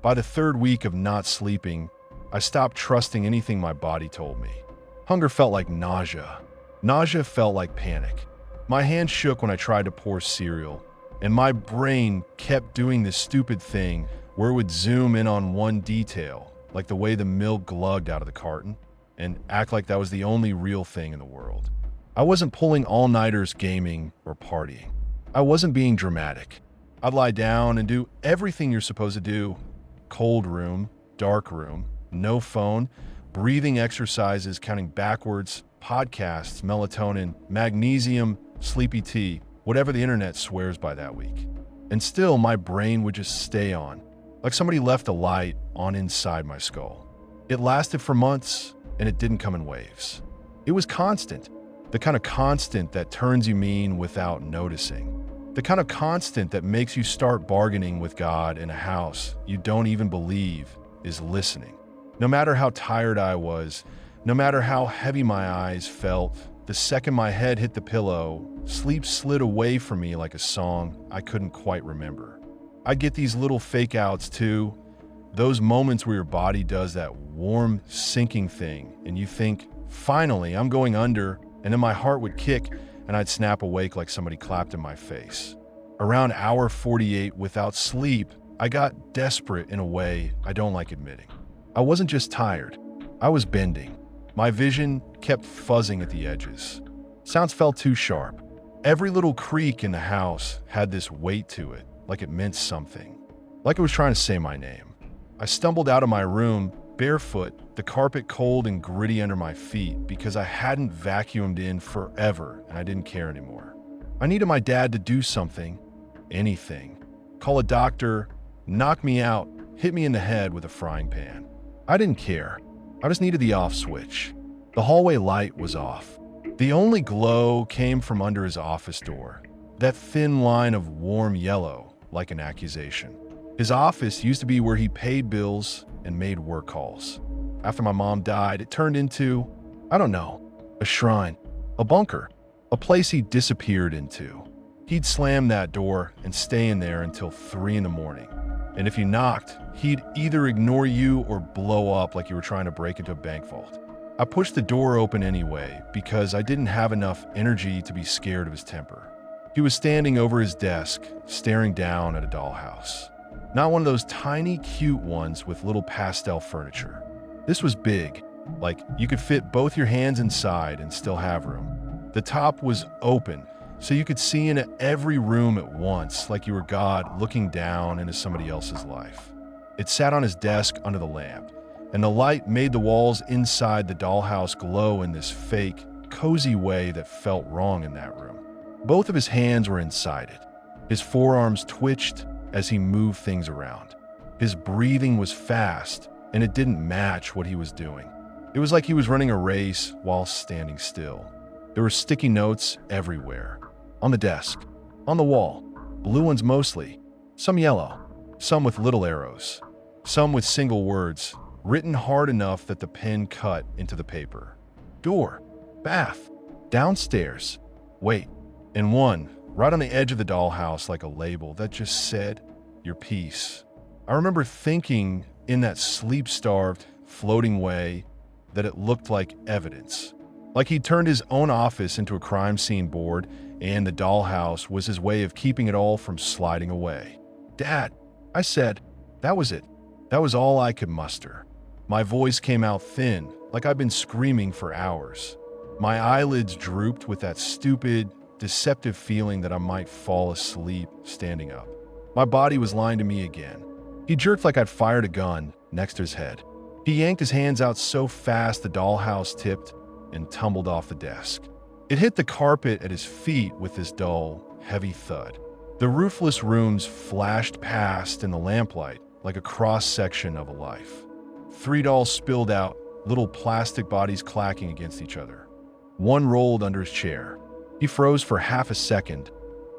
By the third week of not sleeping, I stopped trusting anything my body told me. Hunger felt like nausea. Nausea felt like panic. My hand shook when I tried to pour cereal, and my brain kept doing this stupid thing where it would zoom in on one detail, like the way the milk glugged out of the carton, and act like that was the only real thing in the world. I wasn't pulling all-nighters gaming or partying. I wasn't being dramatic. I'd lie down and do everything you're supposed to do. Cold room, dark room, no phone, breathing exercises, counting backwards, podcasts, melatonin, magnesium, sleepy tea, whatever the internet swears by that week. And still, my brain would just stay on, like somebody left a light on inside my skull. It lasted for months, and it didn't come in waves. It was constant, the kind of constant that turns you mean without noticing. The kind of constant that makes you start bargaining with God in a house you don't even believe is listening. No matter how tired I was, no matter how heavy my eyes felt, the second my head hit the pillow, sleep slid away from me like a song I couldn't quite remember. I'd get these little fake outs too, those moments where your body does that warm, sinking thing, and you think, finally, I'm going under, and then my heart would kick, and I'd snap awake like somebody clapped in my face. Around hour 48 without sleep, I got desperate in a way I don't like admitting. I wasn't just tired, I was bending. My vision kept fuzzing at the edges. Sounds felt too sharp. Every little creak in the house had this weight to it, like it meant something. Like it was trying to say my name. I stumbled out of my room, barefoot, the carpet cold and gritty under my feet because I hadn't vacuumed in forever and I didn't care anymore. I needed my dad to do something, anything. Call a doctor, knock me out, hit me in the head with a frying pan. I didn't care. I just needed the off switch. The hallway light was off. The only glow came from under his office door, that thin line of warm yellow, like an accusation. His office used to be where he paid bills and made work calls. After my mom died, it turned into, I don't know, a shrine, a bunker, a place he disappeared into. He'd slam that door and stay in there until 3 in the morning. And if you knocked, he'd either ignore you or blow up like you were trying to break into a bank vault. I pushed the door open anyway because I didn't have enough energy to be scared of his temper. He was standing over his desk, staring down at a dollhouse. Not one of those tiny, cute ones with little pastel furniture. This was big, like you could fit both your hands inside and still have room. The top was open, so you could see into every room at once, like you were God looking down into somebody else's life. It sat on his desk under the lamp, and the light made the walls inside the dollhouse glow in this fake, cozy way that felt wrong in that room. Both of his hands were inside it. His forearms twitched as he moved things around. His breathing was fast, and it didn't match what he was doing. It was like he was running a race while standing still. There were sticky notes everywhere. On the desk, on the wall, blue ones mostly, some yellow, some with little arrows, some with single words, written hard enough that the pen cut into the paper. Door, bath, downstairs, wait, and one, right on the edge of the dollhouse like a label that just said, your piece. I remember thinking in that sleep-starved, floating way that it looked like evidence. Like he'd turned his own office into a crime scene board and the dollhouse was his way of keeping it all from sliding away. Dad, I said, that was it. That was all I could muster. My voice came out thin, like I'd been screaming for hours. My eyelids drooped with that stupid, deceptive feeling that I might fall asleep standing up. My body was lying to me again. He jerked like I'd fired a gun next to his head. He yanked his hands out so fast the dollhouse tipped and tumbled off the desk. It hit the carpet at his feet with this dull, heavy thud. The roofless rooms flashed past in the lamplight like a cross-section of a life. 3 dolls spilled out, little plastic bodies clacking against each other. One rolled under his chair. He froze for half a second,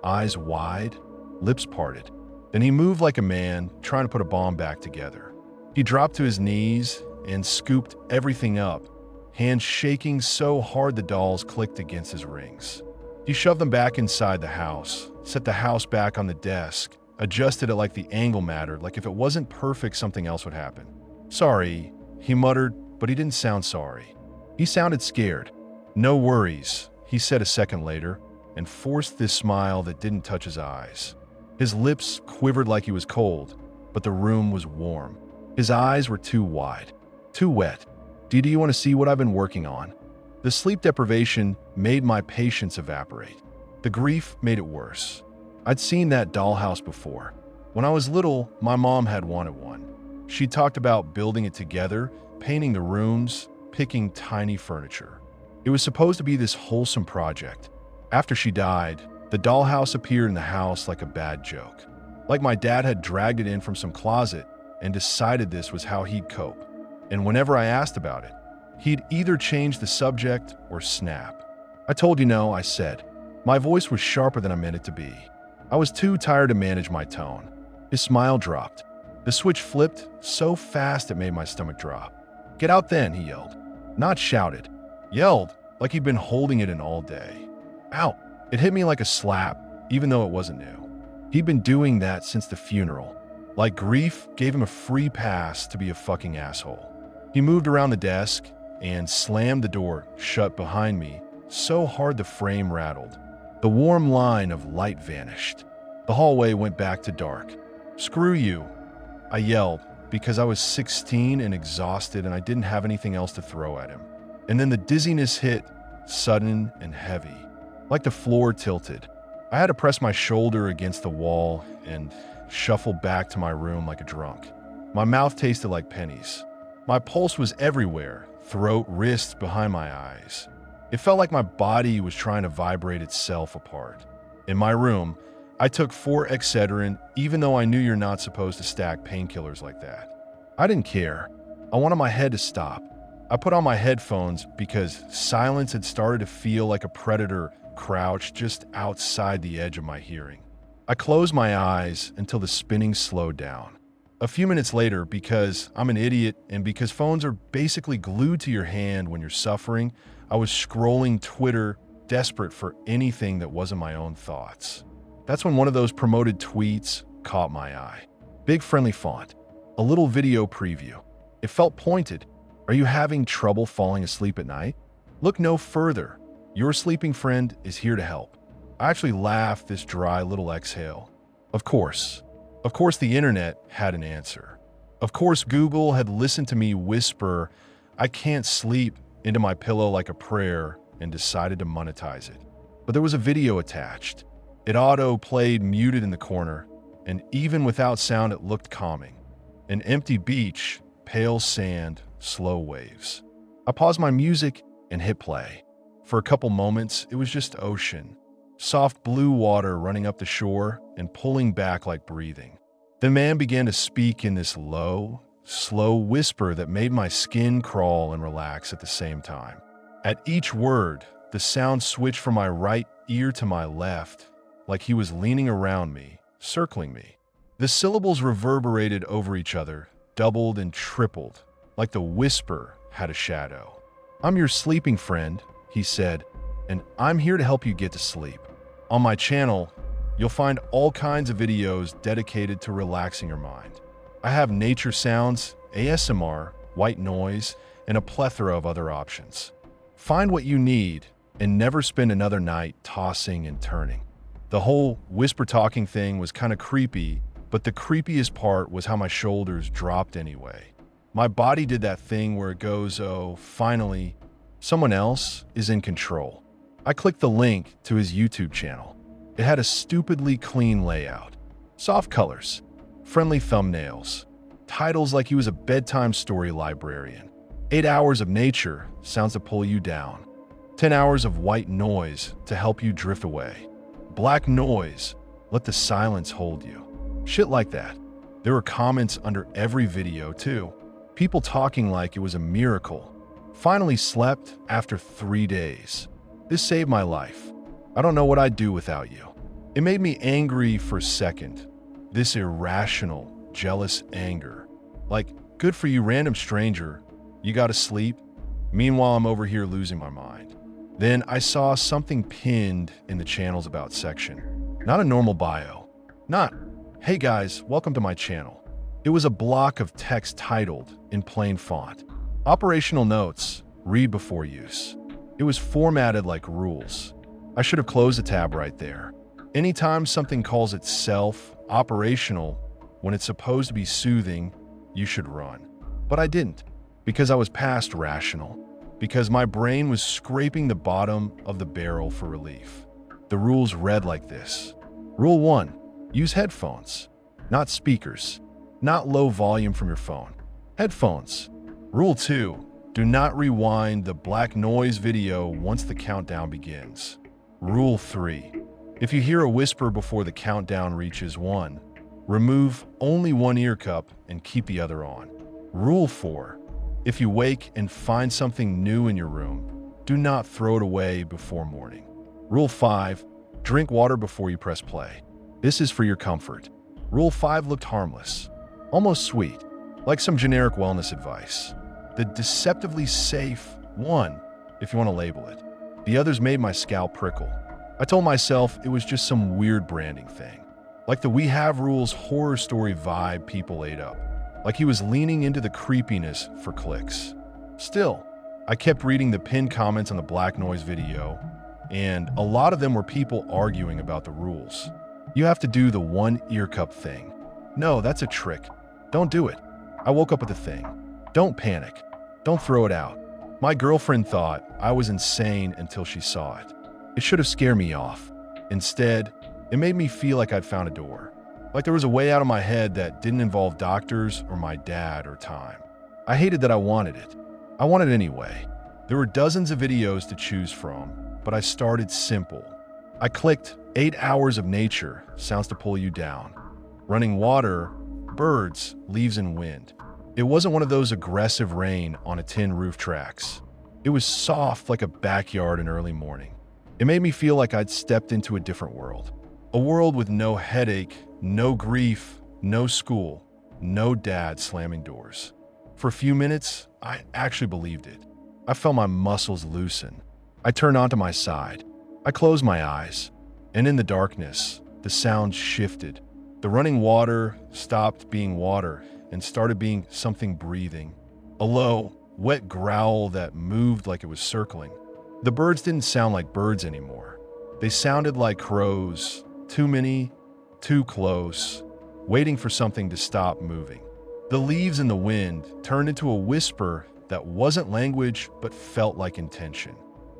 eyes wide, lips parted. Then he moved like a man trying to put a bomb back together. He dropped to his knees and scooped everything up, hands shaking so hard the dolls clicked against his rings. He shoved them back inside the house, set the house back on the desk, adjusted it like the angle mattered, like if it wasn't perfect, something else would happen. "Sorry," he muttered, but he didn't sound sorry. He sounded scared. "No worries," he said a second later, and forced this smile that didn't touch his eyes. His lips quivered like he was cold, but the room was warm. His eyes were too wide, too wet. Do you want to see what I've been working on?" The sleep deprivation made my patience evaporate. The grief made it worse. I'd seen that dollhouse before. When I was little, my mom had wanted one. She talked about building it together, painting the rooms, picking tiny furniture. It was supposed to be this wholesome project. After she died, the dollhouse appeared in the house like a bad joke. Like my dad had dragged it in from some closet and decided this was how he'd cope. And whenever I asked about it, he'd either change the subject or snap. "I told you no," I said. My voice was sharper than I meant it to be. I was too tired to manage my tone. His smile dropped. The switch flipped so fast it made my stomach drop. "Get out then," he yelled. Not shouted. Yelled like he'd been holding it in all day. Ow! It hit me like a slap, even though it wasn't new. He'd been doing that since the funeral. Like grief gave him a free pass to be a fucking asshole. He moved around the desk and slammed the door shut behind me so hard the frame rattled. The warm line of light vanished. The hallway went back to dark. "Screw you," I yelled, because I was 16 and exhausted and I didn't have anything else to throw at him. And then the dizziness hit, sudden and heavy, like the floor tilted. I had to press my shoulder against the wall and shuffle back to my room like a drunk. My mouth tasted like pennies. My pulse was everywhere, throat, wrists, behind my eyes. It felt like my body was trying to vibrate itself apart. In my room, I took 4 Excedrin, even though I knew you're not supposed to stack painkillers like that. I didn't care. I wanted my head to stop. I put on my headphones because silence had started to feel like a predator crouched just outside the edge of my hearing. I closed my eyes until the spinning slowed down. A few minutes later, because I'm an idiot and because phones are basically glued to your hand when you're suffering, I was scrolling Twitter, desperate for anything that wasn't my own thoughts. That's when one of those promoted tweets caught my eye. Big friendly font, a little video preview. It felt pointed. "Are you having trouble falling asleep at night? Look no further. Your sleeping friend is here to help." I actually laughed this dry little exhale. Of course the internet had an answer. Of course Google had listened to me whisper, "I can't sleep," into my pillow like a prayer and decided to monetize it. But there was a video attached. It auto-played muted in the corner, and even without sound it looked calming. An empty beach, pale sand, slow waves. I paused my music and hit play. For a couple moments, it was just ocean. Soft blue water running up the shore and pulling back like breathing. The man began to speak in this low, slow whisper that made my skin crawl and relax at the same time. At each word, the sound switched from my right ear to my left, like he was leaning around me, circling me. The syllables reverberated over each other, doubled and tripled, like the whisper had a shadow. "I'm your sleeping friend," he said, "and I'm here to help you get to sleep. On my channel, you'll find all kinds of videos dedicated to relaxing your mind. I have nature sounds, ASMR, white noise, and a plethora of other options. Find what you need and never spend another night tossing and turning." The whole whisper talking thing was kind of creepy, but the creepiest part was how my shoulders dropped anyway. My body did that thing where it goes, "Oh, finally, someone else is in control." I clicked the link to his YouTube channel. It had a stupidly clean layout. Soft colors, friendly thumbnails, titles like he was a bedtime story librarian. 8 hours of nature sounds to pull you down. 10 hours of white noise to help you drift away. Black noise, let the silence hold you. Shit like that. There were comments under every video too. People talking like it was a miracle. Finally slept after 3 days. This saved my life. I don't know what I'd do without you. It made me angry for a second. This irrational, jealous anger. Like, good for you, random stranger. You gotta sleep? Meanwhile, I'm over here losing my mind. Then I saw something pinned in the channels about section. Not a normal bio. Not Hey guys, welcome to my channel. It was a block of text titled, in plain font, Operational Notes, Read Before Use. It was formatted like rules. I should have closed the tab right there. Anytime something calls itself operational when it's supposed to be soothing, you should run. But I didn't, because I was past rational, because my brain was scraping the bottom of the barrel for relief. The rules read like this. Rule 1. Use headphones, not speakers, not low volume from your phone. Headphones. Rule 2. Do not rewind the black noise video once the countdown begins. Rule 3. If you hear a whisper before the countdown reaches 1, remove only one ear cup and keep the other on. Rule 4. If you wake and find something new in your room, do not throw it away before morning. Rule 5. Drink water before you press play. This is for your comfort. Rule 5 looked harmless, almost sweet, like some generic wellness advice. The deceptively safe one, if you want to label it. The others made my scalp prickle. I told myself it was just some weird branding thing. Like the We Have Rules horror story vibe people ate up. Like he was leaning into the creepiness for clicks. Still, I kept reading the pinned comments on the Black Noise video, and a lot of them were people arguing about the rules. You have to do the one ear cup thing. No, that's a trick. Don't do it. I woke up with the thing. Don't panic. Don't throw it out. My girlfriend thought I was insane until she saw it. It should have scared me off. Instead, it made me feel like I'd found a door. Like there was a way out of my head that didn't involve doctors or my dad or time. I hated that I wanted it. I wanted it anyway. There were dozens of videos to choose from, but I started simple. I clicked 8 hours of nature, sounds to pull you down. Running water, birds, leaves and wind. It wasn't one of those aggressive rain on a tin roof tracks. It was soft like a backyard in early morning. It made me feel like I'd stepped into a different world. A world with no headache, no grief, no school, no dad slamming doors. For a few minutes, I actually believed it. I felt my muscles loosen. I turned onto my side. I closed my eyes, and in the darkness, the sound shifted. The running water stopped being water and started being something breathing. A low, wet growl that moved like it was circling. The birds didn't sound like birds anymore. They sounded like crows, too many, too close, waiting for something to stop moving. The leaves in the wind turned into a whisper that wasn't language but felt like intention.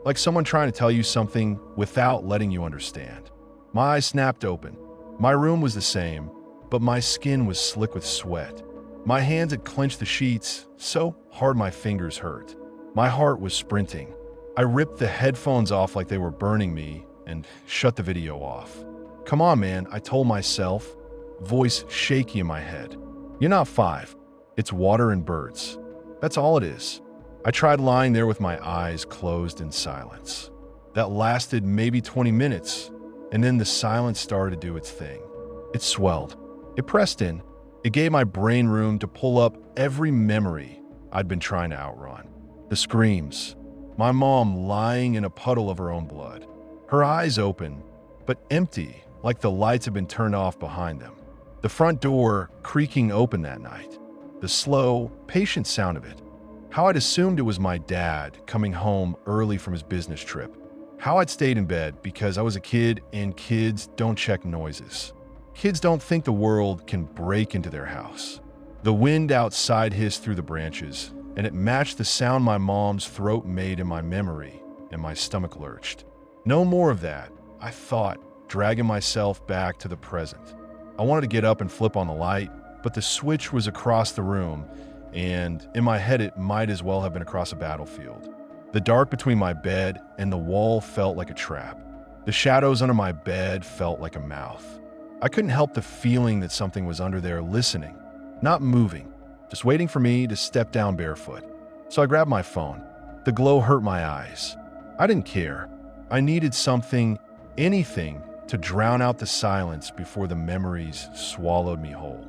Like someone trying to tell you something without letting you understand. My eyes snapped open. My room was the same, but my skin was slick with sweat. My hands had clenched the sheets so hard my fingers hurt. My heart was sprinting. I ripped the headphones off like they were burning me and shut the video off. Come on, man, I told myself, voice shaky in my head. You're not 5. It's water and birds. That's all it is. I tried lying there with my eyes closed in silence. That lasted maybe 20 minutes, and then the silence started to do its thing. It swelled. It pressed in. It gave my brain room to pull up every memory I'd been trying to outrun. The screams. My mom lying in a puddle of her own blood. Her eyes open, but empty, like the lights had been turned off behind them. The front door creaking open that night. The slow, patient sound of it. How I'd assumed it was my dad coming home early from his business trip. How I'd stayed in bed because I was a kid and kids don't check noises. Kids don't think the world can break into their house. The wind outside hissed through the branches, and it matched the sound my mom's throat made in my memory, and my stomach lurched. No more of that, I thought, dragging myself back to the present. I wanted to get up and flip on the light, but the switch was across the room, and in my head it might as well have been across a battlefield. The dark between my bed and the wall felt like a trap. The shadows under my bed felt like a mouth. I couldn't help the feeling that something was under there listening, not moving, just waiting for me to step down barefoot. So I grabbed my phone. The glow hurt my eyes. I didn't care. I needed something, anything, to drown out the silence before the memories swallowed me whole.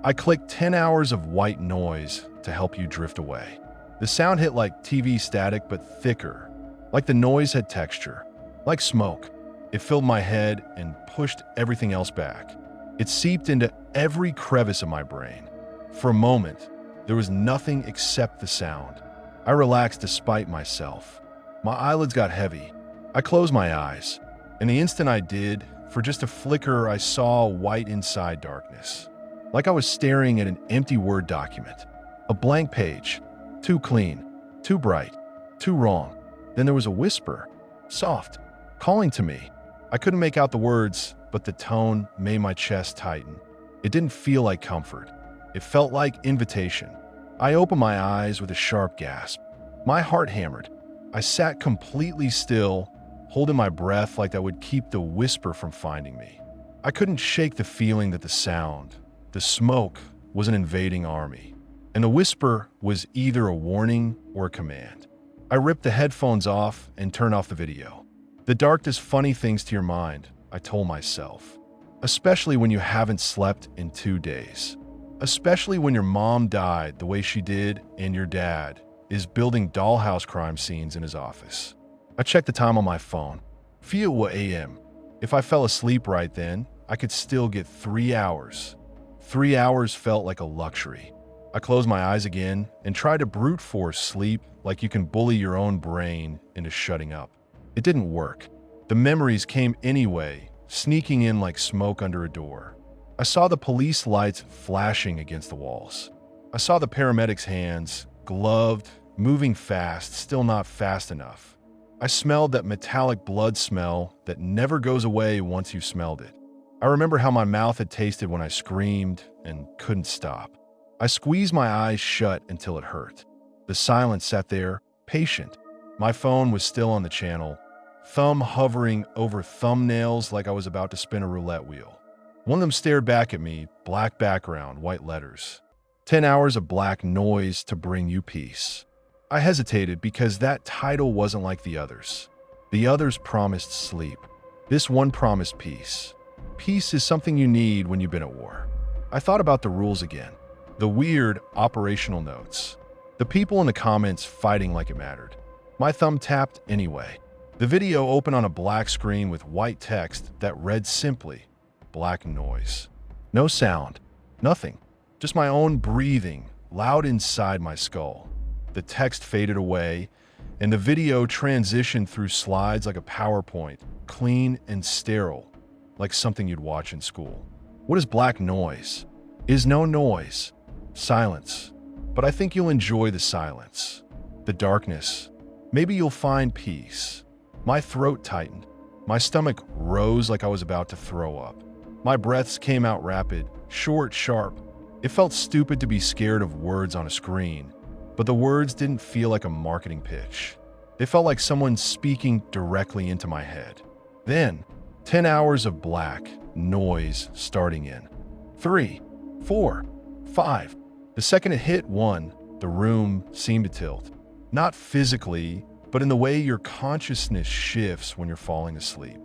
I clicked 10 hours of white noise to help you drift away. The sound hit like TV static but thicker, like the noise had texture, like smoke. It filled my head and pushed everything else back. It seeped into every crevice of my brain. For a moment, there was nothing except the sound. I relaxed despite myself. My eyelids got heavy. I closed my eyes, and the instant I did, for just a flicker, I saw white inside darkness. Like I was staring at an empty Word document. A blank page. Too clean, too bright, too wrong. Then there was a whisper, soft, calling to me. I couldn't make out the words, but the tone made my chest tighten. It didn't feel like comfort. It felt like invitation. I opened my eyes with a sharp gasp. My heart hammered. I sat completely still, holding my breath like that would keep the whisper from finding me. I couldn't shake the feeling that the sound, the smoke, was an invading army, and the whisper was either a warning or a command. I ripped the headphones off and turned off the video. The dark does funny things to your mind, I told myself. Especially when you haven't slept in 2 days. Especially when your mom died the way she did and your dad is building dollhouse crime scenes in his office. I checked the time on my phone. Few a.m. If I fell asleep right then, I could still get 3 hours. 3 hours felt like a luxury. I closed my eyes again and tried to brute force sleep like you can bully your own brain into shutting up. It didn't work. The memories came anyway, sneaking in like smoke under a door. I saw the police lights flashing against the walls. I saw the paramedics' hands, gloved, moving fast, still not fast enough. I smelled that metallic blood smell that never goes away once you've smelled it. I remember how my mouth had tasted when I screamed and couldn't stop. I squeezed my eyes shut until it hurt. The silence sat there, patient. My phone was still on the channel, thumb hovering over thumbnails like I was about to spin a roulette wheel. One of them stared back at me, black background, white letters. 10 hours of black noise to bring you peace. I hesitated because that title wasn't like the others. The others promised sleep. This one promised peace. Peace is something you need when you've been at war. I thought about the rules again. The weird operational notes. The people in the comments fighting like it mattered. My thumb tapped anyway. The video opened on a black screen with white text that read simply, black noise. No sound. Nothing. Just my own breathing, loud inside my skull. The text faded away, and the video transitioned through slides like a PowerPoint, clean and sterile, like something you'd watch in school. What is black noise? Is no noise. Silence. But I think you'll enjoy the silence. The darkness. Maybe you'll find peace. My throat tightened. My stomach rose like I was about to throw up. My breaths came out rapid, short, sharp. It felt stupid to be scared of words on a screen, but the words didn't feel like a marketing pitch. They felt like someone speaking directly into my head. Then, 10 hours of black noise starting in 3, 4, 5. The second it hit 1, the room seemed to tilt. Not physically, but in the way your consciousness shifts when you're falling asleep.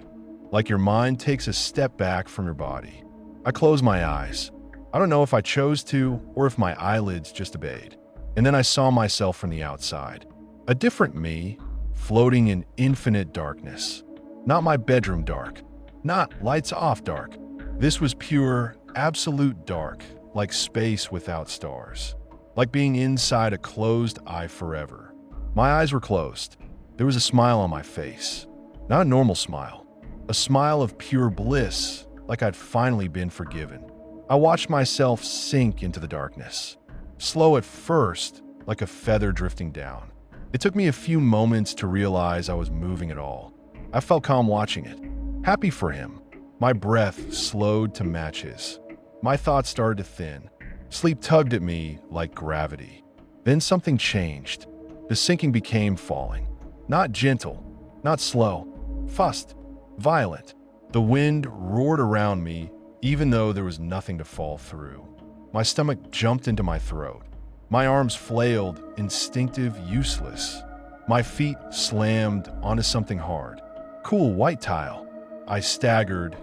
Like your mind takes a step back from your body. I closed my eyes. I don't know if I chose to or if my eyelids just obeyed. And then I saw myself from the outside. A different me, floating in infinite darkness. Not my bedroom dark. Not lights off dark. This was pure, absolute dark, like space without stars. Like being inside a closed eye forever. My eyes were closed. There was a smile on my face. Not a normal smile. A smile of pure bliss, like I'd finally been forgiven. I watched myself sink into the darkness. Slow at first, like a feather drifting down. It took me a few moments to realize I was moving at all. I felt calm watching it. Happy for him. My breath slowed to match his. My thoughts started to thin. Sleep tugged at me like gravity. Then something changed. The sinking became falling. Not gentle, not slow, fussed, violent. The wind roared around me, even though there was nothing to fall through. My stomach jumped into my throat. My arms flailed, instinctive, useless. My feet slammed onto something hard. Cool white tile. I staggered,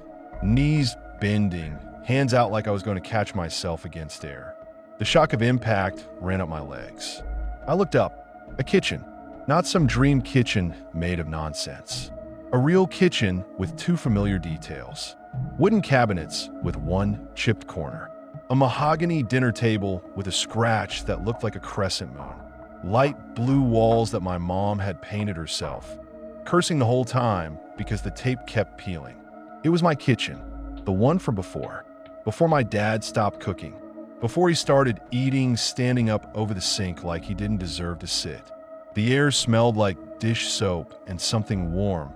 knees bending, hands out like I was going to catch myself against air. The shock of impact ran up my legs. I looked up. A kitchen. Not some dream kitchen made of nonsense. A real kitchen with two familiar details. Wooden cabinets with one chipped corner. A mahogany dinner table with a scratch that looked like a crescent moon. Light blue walls that my mom had painted herself, cursing the whole time because the tape kept peeling. It was my kitchen, the one from before my dad stopped cooking, before he started eating standing up over the sink like he didn't deserve to sit. The air smelled like dish soap and something warm,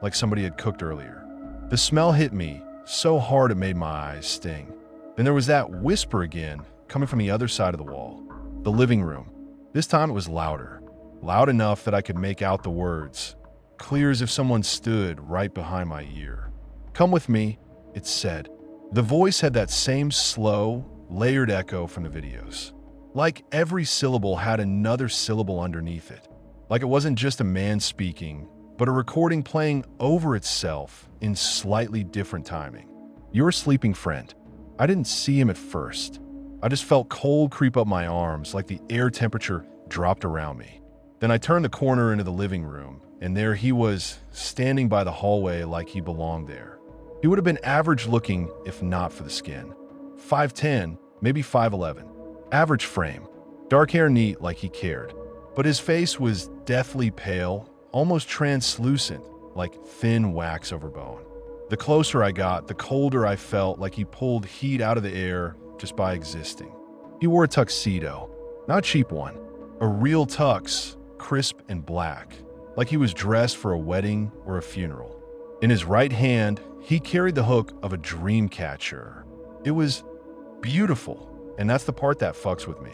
like somebody had cooked earlier. The smell hit me so hard it made my eyes sting. Then there was that whisper again, coming from the other side of the wall. The living room. This time it was louder. Loud enough that I could make out the words, clear as if someone stood right behind my ear. "Come with me," it said. The voice had that same slow, layered echo from the videos. Like every syllable had another syllable underneath it. Like it wasn't just a man speaking, but a recording playing over itself in slightly different timing. "Your sleeping friend." I didn't see him at first. I just felt cold creep up my arms like the air temperature dropped around me. Then I turned the corner into the living room, and there he was, standing by the hallway like he belonged there. He would have been average looking if not for the skin. 5'10", maybe 5'11". Average frame. Dark hair neat like he cared. But his face was deathly pale, almost translucent, like thin wax over bone. The closer I got, the colder I felt, like he pulled heat out of the air just by existing. He wore a tuxedo, not a cheap one, a real tux, crisp and black, like he was dressed for a wedding or a funeral. In his right hand, he carried the hook of a dream catcher. It was beautiful, and that's the part that fucks with me.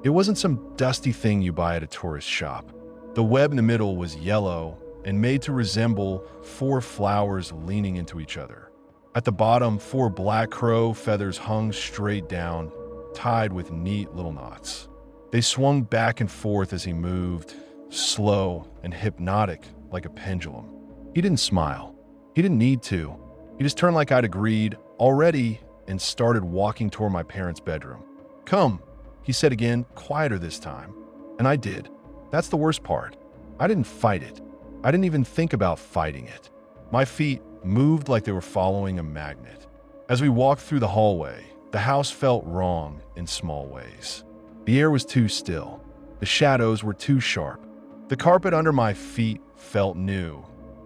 It wasn't some dusty thing you buy at a tourist shop. The web in the middle was yellow and made to resemble 4 flowers leaning into each other. At the bottom, 4 black crow feathers hung straight down, tied with neat little knots. They swung back and forth as he moved, slow and hypnotic like a pendulum. He didn't smile. He didn't need to. He just turned like I'd agreed already and started walking toward my parents' bedroom. "Come," he said again, quieter this time. And I did. That's the worst part. I didn't fight it. I didn't even think about fighting it. My feet moved like they were following a magnet. As we walked through the hallway, the house felt wrong in small ways. The air was too still. The shadows were too sharp. The carpet under my feet felt new,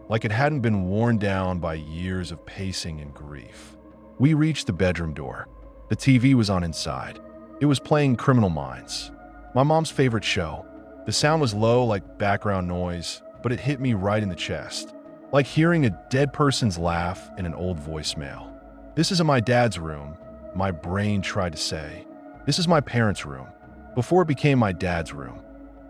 like it hadn't been worn down by years of pacing and grief. We reached the bedroom door. The TV was on inside. It was playing Criminal Minds, my mom's favorite show. The sound was low like background noise, but it hit me right in the chest, like hearing a dead person's laugh in an old voicemail. "This isn't my dad's room," my brain tried to say. "This is my parents' room," before it became my dad's room,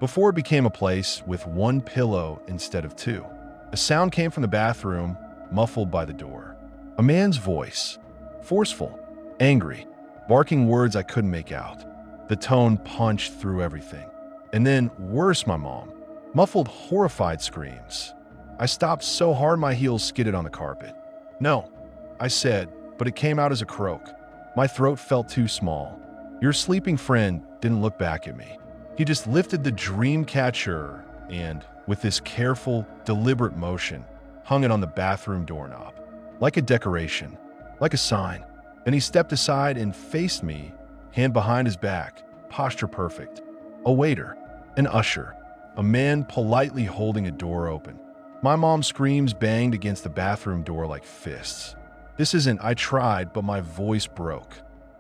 before it became a place with 1 pillow instead of 2. A sound came from the bathroom, muffled by the door. A man's voice, forceful, angry, barking words I couldn't make out. The tone punched through everything. And then, worse, my mom. Muffled, horrified screams. I stopped so hard my heels skidded on the carpet. "No," I said, but it came out as a croak. My throat felt too small. Your sleeping friend didn't look back at me. He just lifted the dream catcher and, with this careful, deliberate motion, hung it on the bathroom doorknob. Like a decoration, like a sign. Then he stepped aside and faced me, hand behind his back, posture perfect. A waiter, an usher, a man politely holding a door open. My mom's screams banged against the bathroom door like fists. This isn't, I tried, but my voice broke.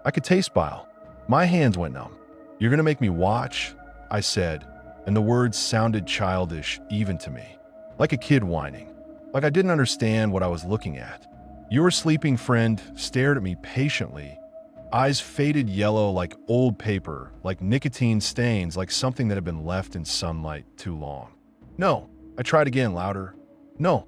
I could taste bile. My hands went numb. "You're gonna make me watch?" I said, and the words sounded childish even to me. Like a kid whining. Like I didn't understand what I was looking at. Your sleeping friend stared at me patiently, eyes faded yellow like old paper, like nicotine stains, like something that had been left in sunlight too long. "No," I tried again, louder. "No."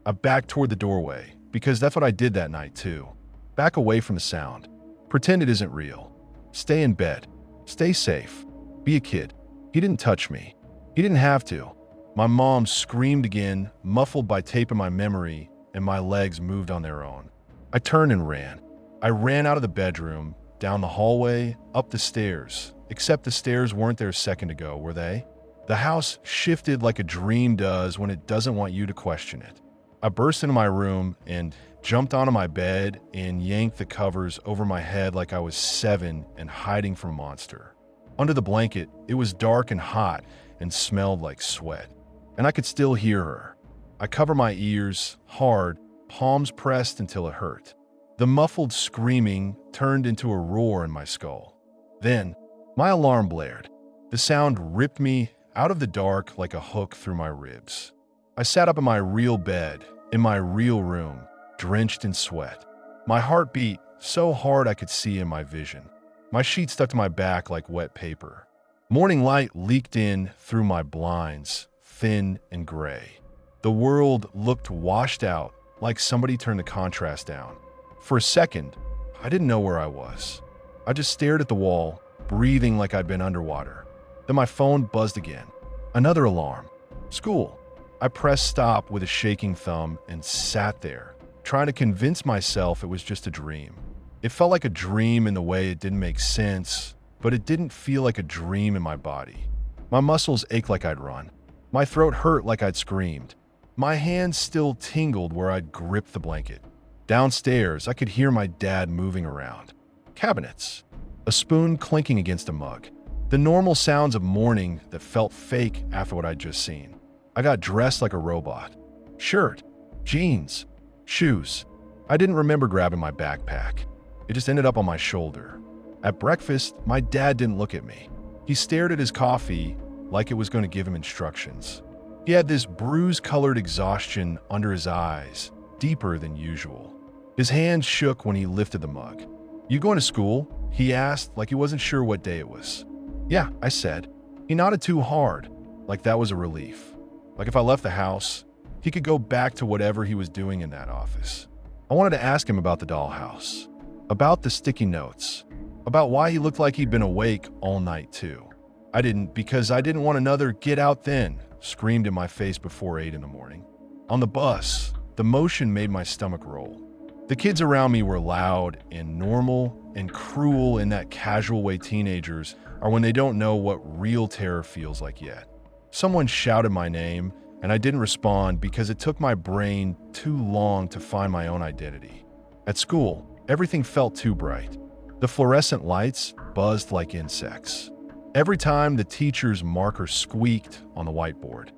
I backed toward the doorway, because that's what I did that night too. Back away from the sound. Pretend it isn't real. Stay in bed. Stay safe. Be a kid. He didn't touch me. He didn't have to. My mom screamed again, muffled by tape in my memory, and my legs moved on their own. I turned and ran. I ran out of the bedroom, down the hallway, up the stairs, except the stairs weren't there a second ago, were they? The house shifted like a dream does when it doesn't want you to question it. I burst into my room and jumped onto my bed and yanked the covers over my head like I was 7 and hiding from a monster. Under the blanket, it was dark and hot and smelled like sweat, and I could still hear her. I covered my ears hard, palms pressed until it hurt. The muffled screaming turned into a roar in my skull. Then, my alarm blared. The sound ripped me out of the dark like a hook through my ribs. I sat up in my real bed, in my real room, drenched in sweat. My heart beat so hard I could see in my vision. My sheet stuck to my back like wet paper. Morning light leaked in through my blinds, thin and gray. The world looked washed out, like somebody turned the contrast down. For a second, I didn't know where I was. I just stared at the wall, breathing like I'd been underwater. Then my phone buzzed again. Another alarm. School. I pressed stop with a shaking thumb and sat there, trying to convince myself it was just a dream. It felt like a dream in the way it didn't make sense, but it didn't feel like a dream in my body. My muscles ached like I'd run. My throat hurt like I'd screamed. My hands still tingled where I'd gripped the blanket. Downstairs, I could hear my dad moving around. Cabinets. A spoon clinking against a mug. The normal sounds of morning that felt fake after what I'd just seen. I got dressed like a robot. Shirt, jeans, shoes. I didn't remember grabbing my backpack. It just ended up on my shoulder. At breakfast, my dad didn't look at me. He stared at his coffee like it was going to give him instructions. He had this bruise-colored exhaustion under his eyes, deeper than usual. His hands shook when he lifted the mug. "You going to school?" he asked, like he wasn't sure what day it was. "Yeah," I said. He nodded too hard, like that was a relief. Like if I left the house, he could go back to whatever he was doing in that office. I wanted to ask him about the dollhouse, about the sticky notes, about why he looked like he'd been awake all night too. I didn't, because I didn't want another "get out then" screamed in my face before 8 in the morning. On the bus, the motion made my stomach roll. The kids around me were loud and normal and cruel in that casual way teenagers are when they don't know what real terror feels like yet. Someone shouted my name, and I didn't respond because it took my brain too long to find my own identity. At school, everything felt too bright. The fluorescent lights buzzed like insects. Every time the teacher's marker squeaked on the whiteboard,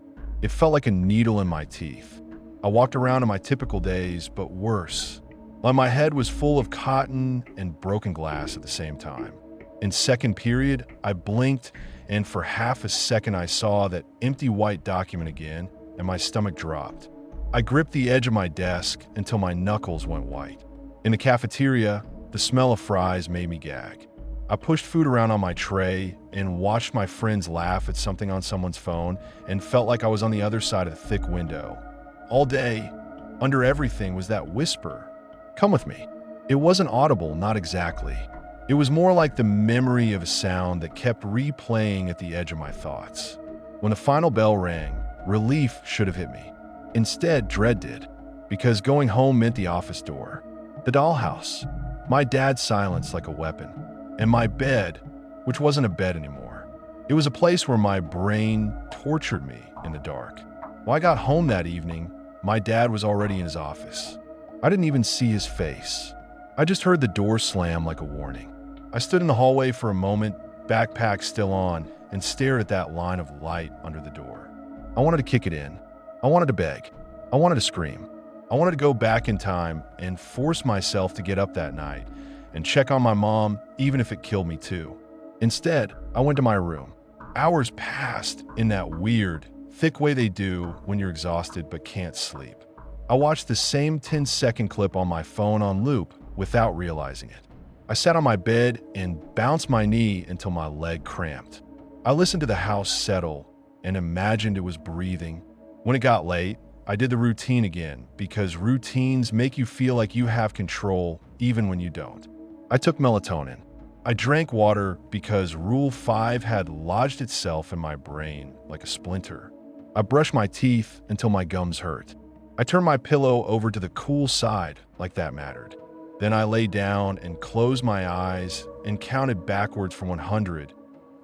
it felt like a needle in my teeth. I walked around in my typical days, but worse. Like my head was full of cotton and broken glass at the same time. In second period, I blinked, and for half a second I saw that empty white document again, and my stomach dropped. I gripped the edge of my desk until my knuckles went white. In the cafeteria, the smell of fries made me gag. I pushed food around on my tray and watched my friends laugh at something on someone's phone and felt like I was on the other side of the thick window. All day, under everything was that whisper. "Come with me." It wasn't audible, not exactly. It was more like the memory of a sound that kept replaying at the edge of my thoughts. When the final bell rang, relief should have hit me. Instead, dread did, because going home meant the office door, the dollhouse, my dad's silence like a weapon, and my bed, which wasn't a bed anymore. It was a place where my brain tortured me in the dark. When I got home that evening, my dad was already in his office. I didn't even see his face. I just heard the door slam like a warning. I stood in the hallway for a moment, backpack still on, and stared at that line of light under the door. I wanted to kick it in. I wanted to beg. I wanted to scream. I wanted to go back in time and force myself to get up that night and check on my mom, even if it killed me too. Instead, I went to my room. Hours passed in that weird, thick way they do when you're exhausted but can't sleep. I watched the same 10-second clip on my phone on loop without realizing it. I sat on my bed and bounced my knee until my leg cramped. I listened to the house settle and imagined it was breathing. When it got late, I did the routine again because routines make you feel like you have control even when you don't. I took melatonin. I drank water because Rule 5 had lodged itself in my brain like a splinter. I brushed my teeth until my gums hurt. I turned my pillow over to the cool side like that mattered. Then I lay down and closed my eyes and counted backwards from 100.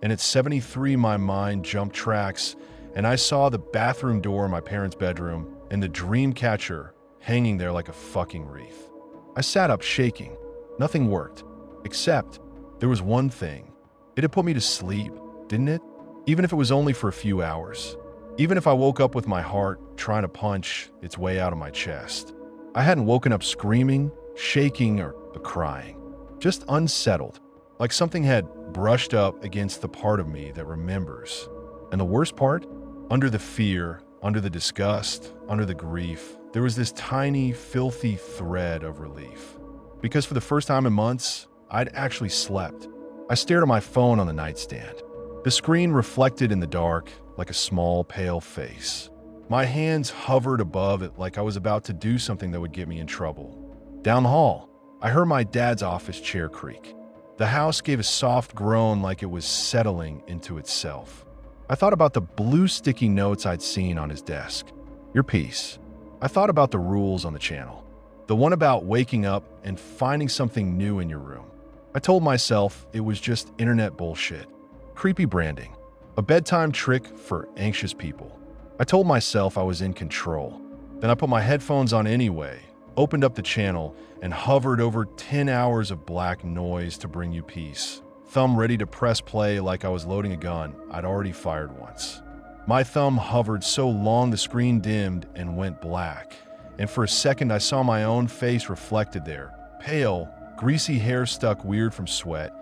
And at 73, my mind jumped tracks, and I saw the bathroom door in my parents' bedroom and the dream catcher hanging there like a fucking wreath. I sat up shaking. Nothing worked. Except there was one thing. It had put me to sleep, didn't it? Even if it was only for a few hours. Even if I woke up with my heart trying to punch its way out of my chest. I hadn't woken up screaming, shaking, or crying. Just unsettled, like something had brushed up against the part of me that remembers. And the worst part? Under the fear, under the disgust, under the grief, there was this tiny, filthy thread of relief. Because for the first time in months, I'd actually slept. I stared at my phone on the nightstand. The screen reflected in the dark like a small, pale face. My hands hovered above it like I was about to do something that would get me in trouble. Down the hall, I heard my dad's office chair creak. The house gave a soft groan like it was settling into itself. I thought about the blue sticky notes I'd seen on his desk. Your piece. I thought about the rules on the channel. The one about waking up and finding something new in your room. I told myself it was just internet bullshit. Creepy branding. A bedtime trick for anxious people. I told myself I was in control. Then I put my headphones on anyway, opened up the channel, and hovered over 10 hours of black noise to bring you peace. Thumb ready to press play like I was loading a gun I'd already fired once. My thumb hovered so long the screen dimmed and went black. And for a second I saw my own face reflected there. Pale, greasy hair stuck weird from sweat,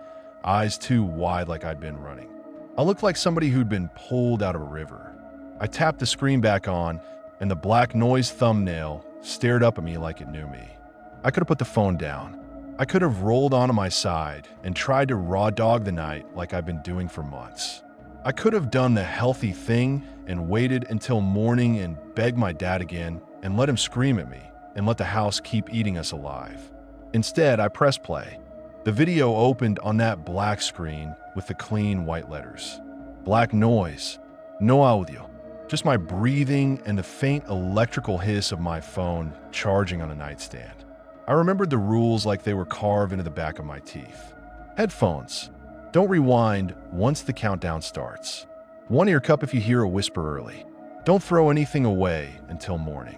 eyes too wide like I'd been running. I looked like somebody who'd been pulled out of a river. I tapped the screen back on, and the black noise thumbnail stared up at me like it knew me. I could have put the phone down. I could have rolled onto my side and tried to raw dog the night like I've been doing for months. I could have done the healthy thing and waited until morning and begged my dad again and let him scream at me and let the house keep eating us alive. Instead, I pressed play. The video opened on that black screen with the clean white letters. Black noise. No audio. Just my breathing and the faint electrical hiss of my phone charging on a nightstand. I remembered the rules like they were carved into the back of my teeth. Headphones. Don't rewind once the countdown starts. One ear cup if you hear a whisper early. Don't throw anything away until morning.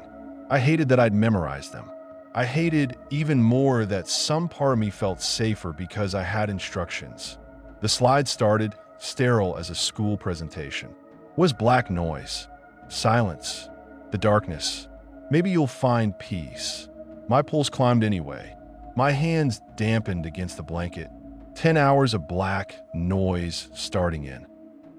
I hated that I'd memorized them. I hated even more that some part of me felt safer because I had instructions. The slide started, sterile as a school presentation. Was black noise, silence, the darkness. Maybe you'll find peace. My pulse climbed anyway. My hands dampened against the blanket. 10 hours of black noise starting in.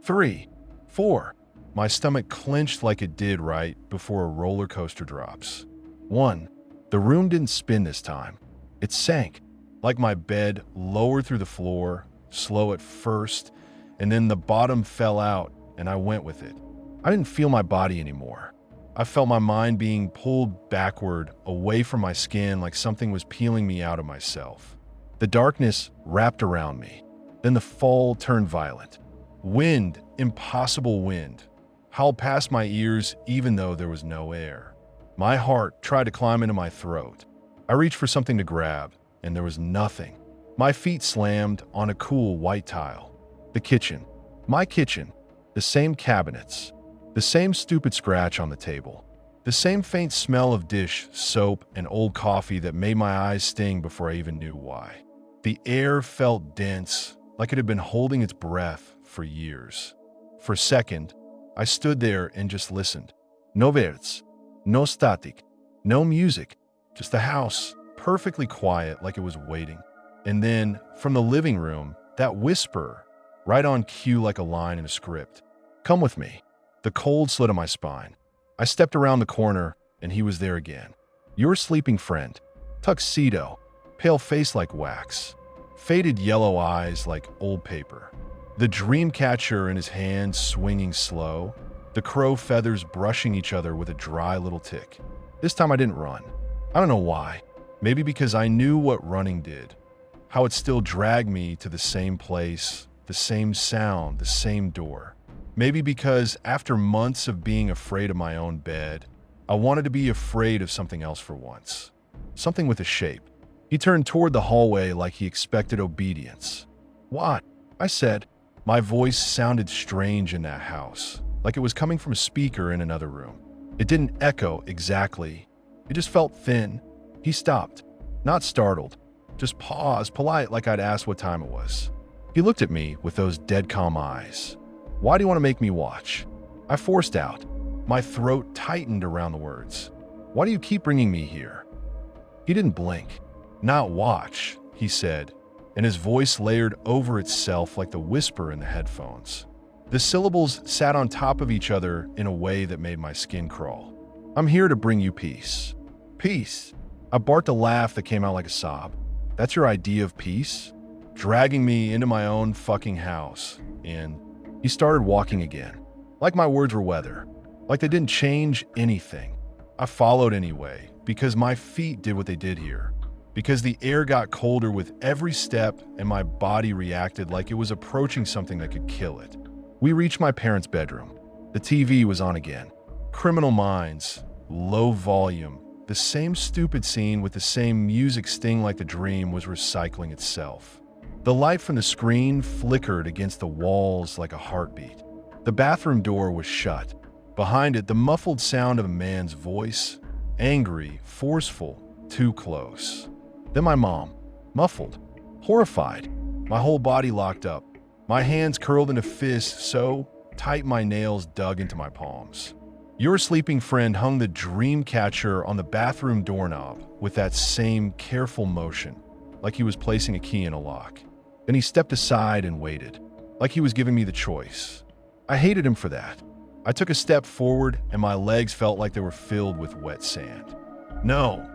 3, 4. My stomach clenched like it did right before a roller coaster drops. 1. The room didn't spin this time. It sank, like my bed lowered through the floor, slow at first, and then the bottom fell out and I went with it. I didn't feel my body anymore. I felt my mind being pulled backward, away from my skin like something was peeling me out of myself. The darkness wrapped around me. Then the fall turned violent. Wind, impossible wind, howled past my ears even though there was no air. My heart tried to climb into my throat. I reached for something to grab, and there was nothing. My feet slammed on a cool white tile. The kitchen. My kitchen. The same cabinets. The same stupid scratch on the table. The same faint smell of dish, soap, and old coffee that made my eyes sting before I even knew why. The air felt dense, like it had been holding its breath for years. For a second, I stood there and just listened. No words, no static, no music, just the house, perfectly quiet like it was waiting. And then, from the living room, that whisper, right on cue like a line in a script. Come with me. The cold slid on my spine. I stepped around the corner, and he was there again. Your sleeping friend. Tuxedo. Pale face like wax. Faded yellow eyes like old paper. The dream catcher in his hand swinging slow. The crow feathers brushing each other with a dry little tick. This time I didn't run. I don't know why. Maybe because I knew what running did. How it still dragged me to the same place, the same sound, the same door. Maybe because after months of being afraid of my own bed, I wanted to be afraid of something else for once. Something with a shape. He turned toward the hallway like he expected obedience. What? I said. My voice sounded strange in that house, like it was coming from a speaker in another room. It didn't echo exactly. It just felt thin. He stopped, not startled, just paused, polite like I'd asked what time it was. He looked at me with those dead calm eyes. "Why do you want to make me watch?" I forced out. My throat tightened around the words. "Why do you keep bringing me here?" He didn't blink. "Not watch," he said, and his voice layered over itself like the whisper in the headphones. The syllables sat on top of each other in a way that made my skin crawl. "I'm here to bring you peace." "Peace?" I barked a laugh that came out like a sob. "That's your idea of peace?" Dragging me into my own fucking house. And he started walking again. Like my words were weather. Like they didn't change anything. I followed anyway, because my feet did what they did here. Because the air got colder with every step and my body reacted like it was approaching something that could kill it. We reached my parents' bedroom. The TV was on again. Criminal Minds, low volume. The same stupid scene with the same music sting like the dream was recycling itself. The light from the screen flickered against the walls like a heartbeat. The bathroom door was shut. Behind it, the muffled sound of a man's voice, angry, forceful, too close. Then my mom, muffled, horrified, my whole body locked up, my hands curled into fists so tight my nails dug into my palms. Your sleeping friend hung the dream catcher on the bathroom doorknob with that same careful motion, like he was placing a key in a lock. Then he stepped aside and waited, like he was giving me the choice. I hated him for that. I took a step forward and my legs felt like they were filled with wet sand. "No,"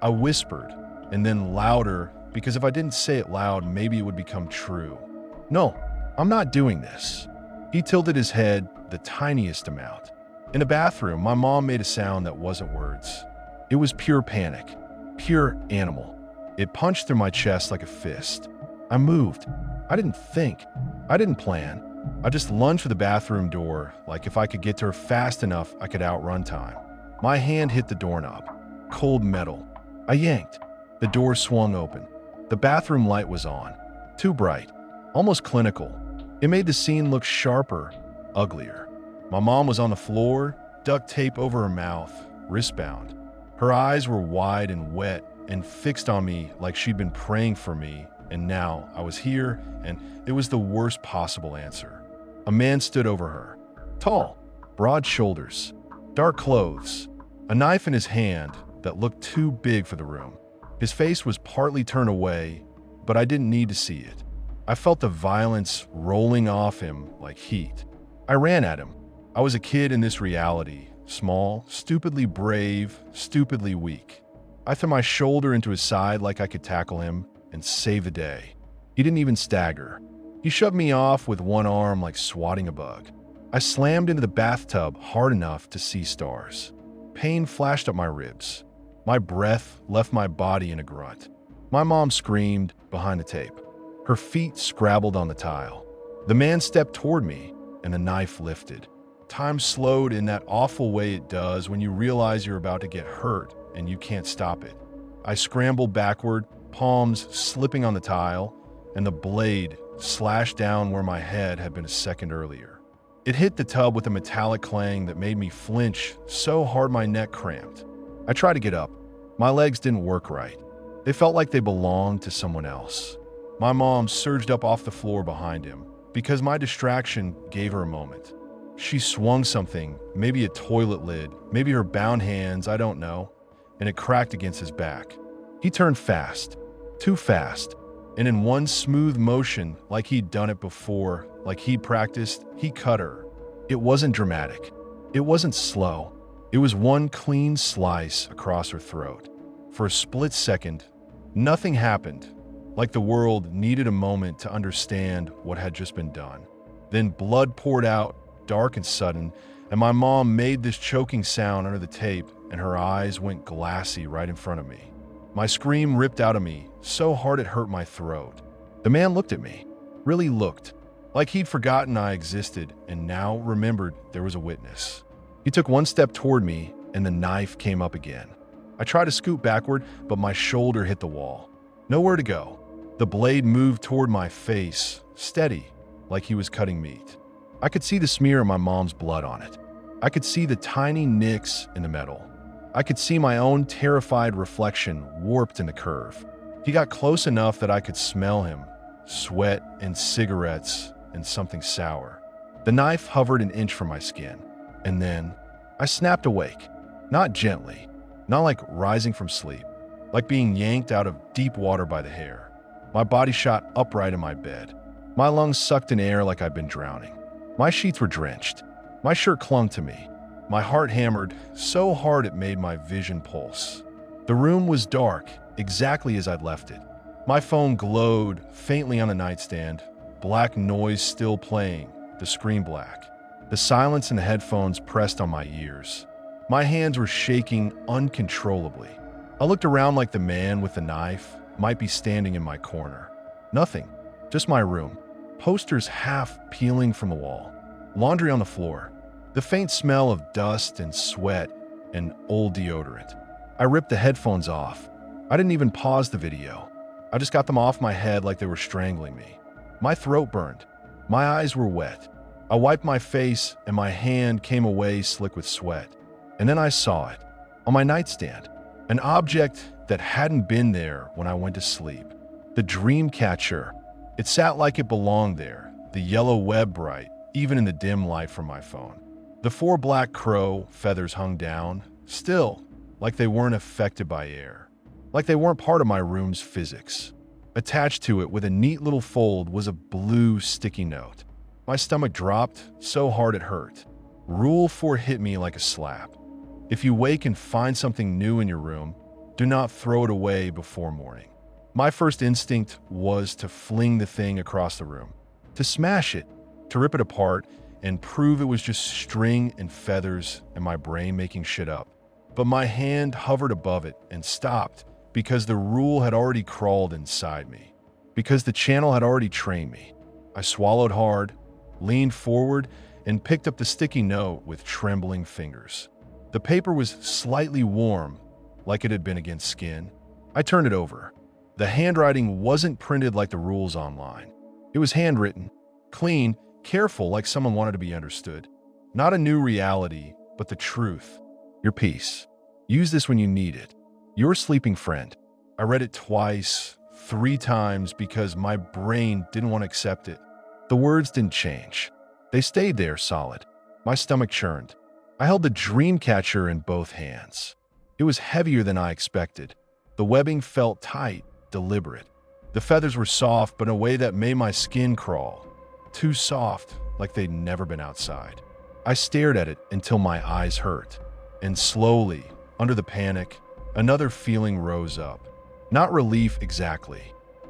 I whispered, and then louder, because if I didn't say it loud, maybe it would become true. "No, I'm not doing this." He tilted his head the tiniest amount. In the bathroom, my mom made a sound that wasn't words. It was pure panic, pure animal. It punched through my chest like a fist. I moved. I didn't think. I didn't plan. I just lunged for the bathroom door, like if I could get to her fast enough, I could outrun time. My hand hit the doorknob. Cold metal. I yanked. The door swung open. The bathroom light was on. Too bright. Almost clinical. It made the scene look sharper, uglier. My mom was on the floor, duct tape over her mouth, wristbound. Her eyes were wide and wet and fixed on me like she'd been praying for me, and now I was here, and it was the worst possible answer. A man stood over her. Tall, broad shoulders, dark clothes, a knife in his hand that looked too big for the room. His face was partly turned away, but I didn't need to see it. I felt the violence rolling off him like heat. I ran at him. I was a kid in this reality, small, stupidly brave, stupidly weak. I threw my shoulder into his side like I could tackle him and save the day. He didn't even stagger. He shoved me off with one arm like swatting a bug. I slammed into the bathtub hard enough to see stars. Pain flashed up my ribs. My breath left my body in a grunt. My mom screamed behind the tape. Her feet scrabbled on the tile. The man stepped toward me, and the knife lifted. Time slowed in that awful way it does when you realize you're about to get hurt and you can't stop it. I scrambled backward, palms slipping on the tile, and the blade slashed down where my head had been a second earlier. It hit the tub with a metallic clang that made me flinch so hard my neck cramped. I tried to get up. My legs didn't work right. They felt like they belonged to someone else. My mom surged up off the floor behind him because my distraction gave her a moment. She swung something, maybe a toilet lid, maybe her bound hands, I don't know, and it cracked against his back. He turned fast, too fast, and in one smooth motion, like he'd done it before, like he'd practiced, he cut her. It wasn't dramatic. It wasn't slow. It was one clean slice across her throat. For a split second, nothing happened, like the world needed a moment to understand what had just been done. Then blood poured out, dark and sudden, and my mom made this choking sound under the tape, and her eyes went glassy right in front of me. My scream ripped out of me, so hard it hurt my throat. The man looked at me, really looked, like he'd forgotten I existed and now remembered there was a witness. He took one step toward me, and the knife came up again. I tried to scoot backward, but my shoulder hit the wall. Nowhere to go. The blade moved toward my face, steady, like he was cutting meat. I could see the smear of my mom's blood on it. I could see the tiny nicks in the metal. I could see my own terrified reflection warped in the curve. He got close enough that I could smell him, sweat and cigarettes and something sour. The knife hovered an inch from my skin, and then I snapped awake. Not gently, not like rising from sleep, like being yanked out of deep water by the hair. My body shot upright in my bed. My lungs sucked in air like I'd been drowning. My sheets were drenched. My shirt clung to me. My heart hammered so hard it made my vision pulse. The room was dark, exactly as I'd left it. My phone glowed faintly on the nightstand, black noise still playing, the screen black. The silence in the headphones pressed on my ears. My hands were shaking uncontrollably. I looked around like the man with the knife might be standing in my corner. Nothing, just my room. Posters half peeling from the wall. Laundry on the floor. The faint smell of dust and sweat and old deodorant. I ripped the headphones off. I didn't even pause the video. I just got them off my head like they were strangling me. My throat burned. My eyes were wet. I wiped my face and my hand came away slick with sweat. And then I saw it. On my nightstand. An object that hadn't been there when I went to sleep. The dream catcher. It sat like it belonged there, the yellow web bright, even in the dim light from my phone. The 4 black crow feathers hung down, still, like they weren't affected by air, like they weren't part of my room's physics. Attached to it with a neat little fold was a blue sticky note. My stomach dropped so hard it hurt. Rule 4 hit me like a slap. If you wake and find something new in your room, do not throw it away before morning. My first instinct was to fling the thing across the room, to smash it, to rip it apart and prove it was just string and feathers and my brain making shit up. But my hand hovered above it and stopped because the rule had already crawled inside me, because the channel had already trained me. I swallowed hard, leaned forward, and picked up the sticky note with trembling fingers. The paper was slightly warm, like it had been against skin. I turned it over. The handwriting wasn't printed like the rules online. It was handwritten, clean, careful, like someone wanted to be understood. Not a new reality, but the truth. Your peace. Use this when you need it. Your sleeping friend. I read it twice, 3 times because my brain didn't want to accept it. The words didn't change. They stayed there solid. My stomach churned. I held the dream catcher in both hands. It was heavier than I expected. The webbing felt tight, deliberate. The feathers were soft, but in a way that made my skin crawl. Too soft, like they'd never been outside. I stared at it until my eyes hurt. And slowly, under the panic, another feeling rose up. Not relief exactly.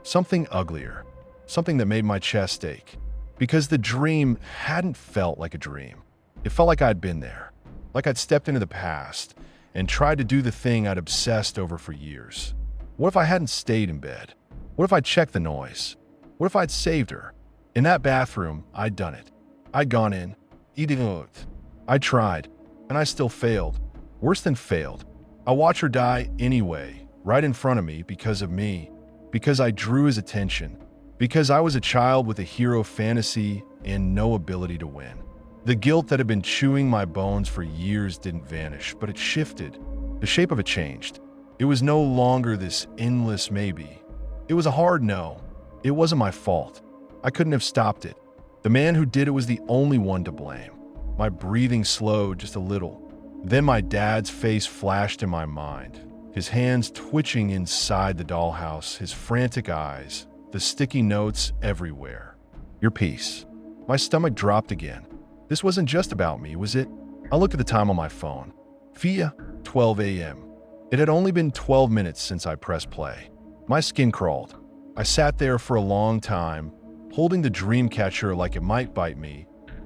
Something uglier. Something that made my chest ache. Because the dream hadn't felt like a dream. It felt like I'd been there. Like I'd stepped into the past and tried to do the thing I'd obsessed over for years. What if I hadn't stayed in bed? What if I'd checked the noise? What if I'd saved her? In that bathroom, I'd done it. I'd gone in, eating out. I tried, and I still failed. Worse than failed. I watched her die anyway, right in front of me because of me. Because I drew his attention. Because I was a child with a hero fantasy and no ability to win. The guilt that had been chewing my bones for years didn't vanish, but it shifted. The shape of it changed. It was no longer this endless maybe. It was a hard no. It wasn't my fault. I couldn't have stopped it. The man who did it was the only one to blame. My breathing slowed just a little. Then my dad's face flashed in my mind. His hands twitching inside the dollhouse, his frantic eyes, the sticky notes everywhere. Your peace. My stomach dropped again. This wasn't just about me, was it? I looked at the time on my phone. Via 12 a.m. It had only been 12 minutes since I pressed play. My skin crawled. I sat there for a long time, holding the dream catcher like it might bite me,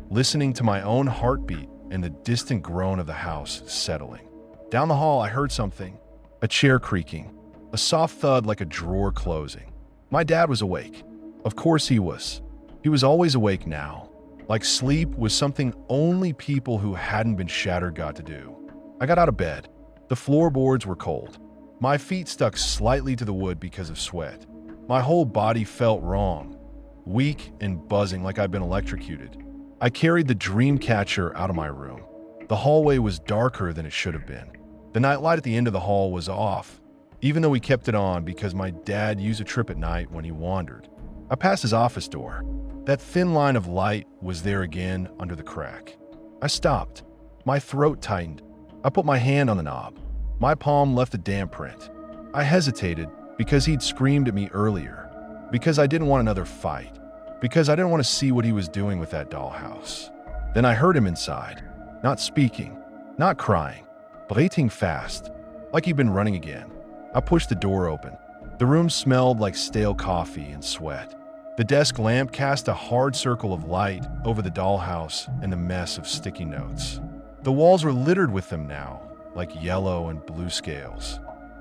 listening to my own heartbeat and the distant groan of the house settling. Down the hall, I heard something. A chair creaking. A soft thud like a drawer closing. My dad was awake. Of course he was. He was always awake now. Like sleep was something only people who hadn't been shattered got to do. I got out of bed. The floorboards were cold. My feet stuck slightly to the wood because of sweat. My whole body felt wrong, weak and buzzing like I'd been electrocuted. I carried the dream catcher out of my room. The hallway was darker than it should have been. The nightlight at the end of the hall was off, even though we kept it on because my dad used a trip at night when he wandered. I passed his office door. That thin line of light was there again under the crack. I stopped. My throat tightened. I put my hand on the knob. My palm left a damp print. I hesitated because he'd screamed at me earlier, because I didn't want another fight, because I didn't want to see what he was doing with that dollhouse. Then I heard him inside, not speaking, not crying, breathing fast, like he'd been running again. I pushed the door open. The room smelled like stale coffee and sweat. The desk lamp cast a hard circle of light over the dollhouse and the mess of sticky notes. The walls were littered with them now, like yellow and blue scales.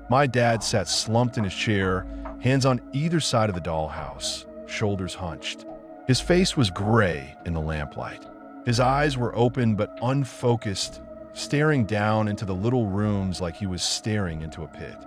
My dad sat slumped in his chair, hands on either side of the dollhouse, shoulders hunched. His face was gray in the lamplight. His eyes were open but unfocused, staring down into the little rooms like he was staring into a pit.